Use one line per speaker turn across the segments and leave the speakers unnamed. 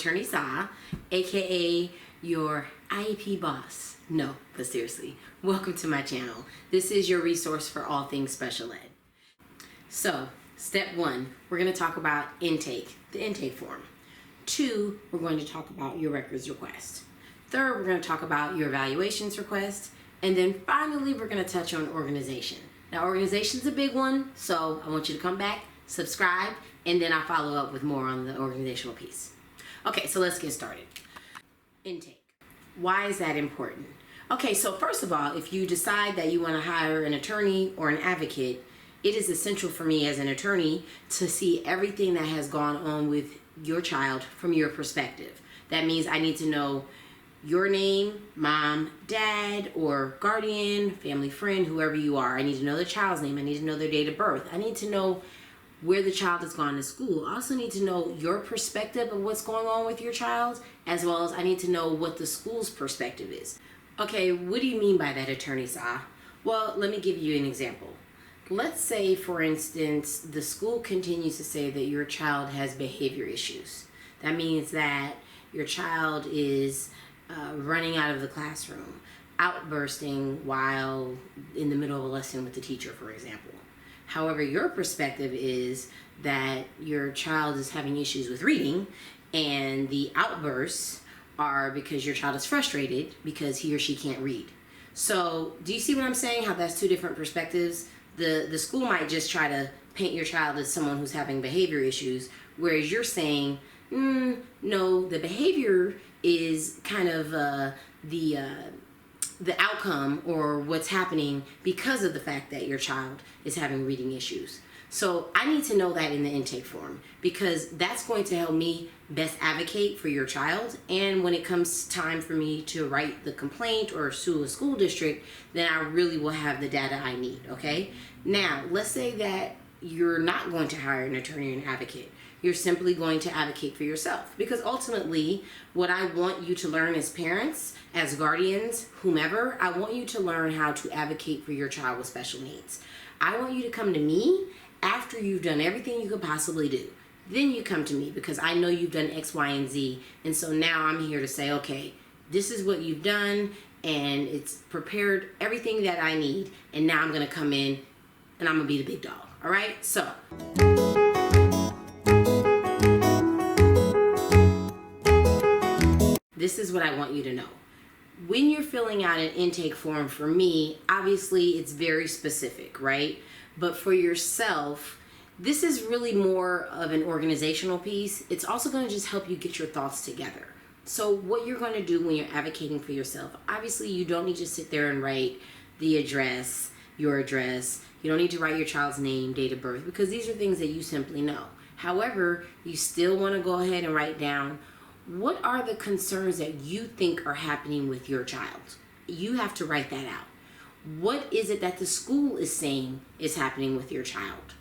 Attorney Sa, aka your IEP boss. No, but seriously, welcome to my channel. This is your resource for all things special ed. So, step 1, we're going to talk about intake, the intake form. 2, we're going to talk about your records request. 3rd, we're going to talk about your evaluations request. And then finally, we're going to touch on organization. Now, organization's a big one, so I want you to come back, subscribe, and then I'll follow up with more on the organizational piece. Okay, so let's get started. Intake. Why is that important? Okay, so first of all, if you decide that you want to hire an attorney or an advocate, it is essential for me as an attorney to see everything that has gone on with your child from your perspective. That means I need to know your name, mom, dad, or guardian, family friend, whoever you are. I need to know the child's name. I need to know their date of birth. I need to know where the child has gone to school. I also need to know your perspective of what's going on with your child, as well as I need to know what the school's perspective is. Okay, what do you mean by that, Attorney Sa? Well, let me give you an example. Let's say, for instance, the school continues to say that your child has behavior issues. That means that your child is running out of the classroom, outbursting while in the middle of a lesson with the teacher, for example. However, your perspective is that your child is having issues with reading, and the outbursts are because your child is frustrated because he or she can't read. So, do you see what I'm saying? How that's two different perspectives? The school might just try to paint your child as someone who's having behavior issues, whereas you're saying, no, the behavior is kind of the outcome or what's happening because of the fact that your child is having reading issues. So I need to know that in the intake form, because that's going to help me best advocate for your child. And when it comes time for me to write the complaint or sue a school district, then I really will have the data I need, okay? Now, let's say that you're not going to hire an attorney or an advocate. You're simply going to advocate for yourself, because ultimately what I want you to learn as parents, as guardians, whomever, I want you to learn how to advocate for your child with special needs. I want you to come to me after you've done everything you could possibly do. Then you come to me because I know you've done X, Y, and Z. And so now I'm here to say, okay, this is what you've done, and it's prepared everything that I need. And now I'm going to come in and I'm going to be the big dog. All right? So this is what I want you to know. When you're filling out an intake form for me, obviously it's very specific, right? But for yourself, this is really more of an organizational piece. It's also going to just help you get your thoughts together. So what you're going to do when you're advocating for yourself, obviously you don't need to sit there and write the address, your address. You don't need to write your child's name, date of birth, because these are things that you simply know. However, you still want to go ahead and write down what are the concerns that you think are happening with your child. You have to write that out. What is it that the school is saying is happening with your child?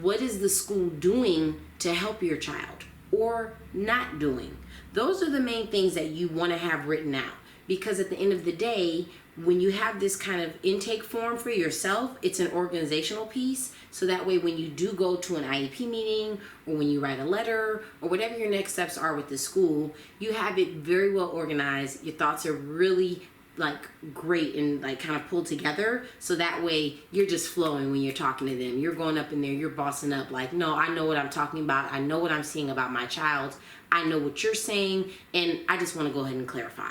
What is the school doing to help your child or not doing? Those are the main things that you want to have written out, because at the end of the day, when you have this kind of intake form for yourself, it's an organizational piece. So that way when you do go to an IEP meeting, or when you write a letter, or whatever your next steps are with the school, you have it very well organized. Your thoughts are really great and kind of pulled together, so that way you're just flowing when you're talking to them. You're going up in there, you're bossing up no, I know what I'm talking about. I know what I'm seeing about my child. I know what you're saying, and I just want to go ahead and clarify.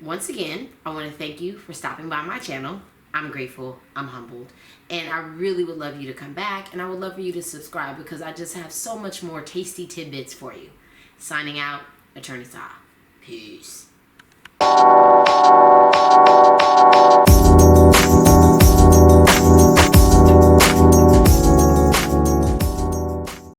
Once again, I want to thank you for stopping by my channel. I'm grateful, I'm humbled, and I really would love you to come back, and I would love for you to subscribe, because I just have so much more tasty tidbits for you. Signing out, Attorney Sa. Peace.